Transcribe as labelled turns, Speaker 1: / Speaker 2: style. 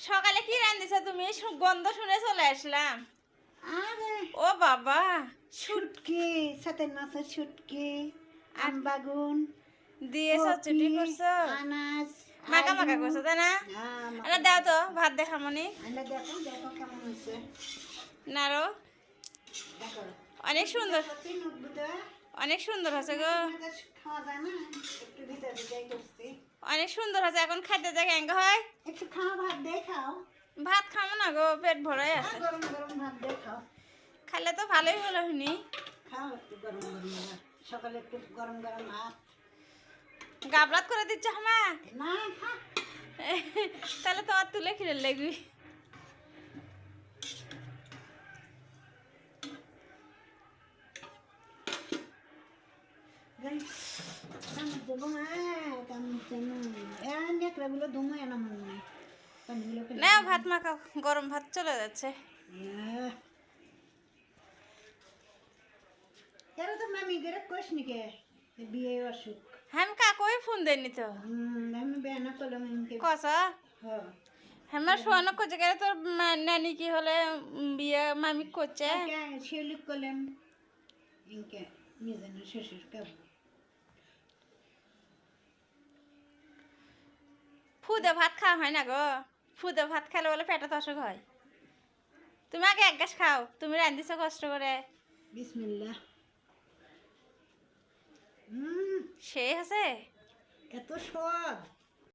Speaker 1: সকালে কি রান্ধিছো তুমি? গন্ধ শুনে চলে আসলাম।
Speaker 2: আরে
Speaker 1: ও বাবা,
Speaker 2: শুটকি, সাথে মাছের শুটকি, আম বাগুন
Speaker 1: দিয়ে চচ্চড়ি করছো,
Speaker 2: আনাজ,
Speaker 1: মাখা মাখা করছো তাই না? আরে দাও তো ভাত দেখামনি।
Speaker 2: দেখো দেখো কেমন হয়েছে।
Speaker 1: নারো
Speaker 2: দেখো
Speaker 1: অনেক সুন্দর,
Speaker 2: নুটবুটা
Speaker 1: অনেক সুন্দর হয়েছে গো,
Speaker 2: খাওয়া যায় না, একটু ভিতরে ভিতরে করছি।
Speaker 1: অনেক সুন্দর হয়েছে। এখন খাইতে যাই কেঙ্গ হয়?
Speaker 2: একটু খাও, ভাত দিয়ে খাও।
Speaker 1: ভাত খাবো না গো, পেট ভরে আছে।
Speaker 2: গরম গরম ভাত দিয়ে খাও।
Speaker 1: খাইলে তো ভালোই হলো শুনি।
Speaker 2: খাও একটু গরম গরম ভাত, সকালে একটু গরম গরম ভাত।
Speaker 1: গাবরাত করে দিচ্ছ হামা?
Speaker 2: না খা।
Speaker 1: তাহলে তো আর তুলে খিরে লাগবি। না ভাত মাখাও, গরম ভাত চলে যাচ্ছে। হ্যাঁ কাকুই ফোন দেয়নি তো কসা হ্যাঁ শোয়ানো করছে গেলে তোর নানি কি হলে বিয়ে মামি করছে। ফুদে ভাত খাওয়া হয় না গো, ফুদে ভাত খেলে বলে পেটে অসুখ হয়। তুমি আগে এক গাছ খাও, তুমি রান্ধিছ কষ্ট করে।
Speaker 2: বিসমিল্লাহ।
Speaker 1: সেই আছে
Speaker 2: এত স্বাদ।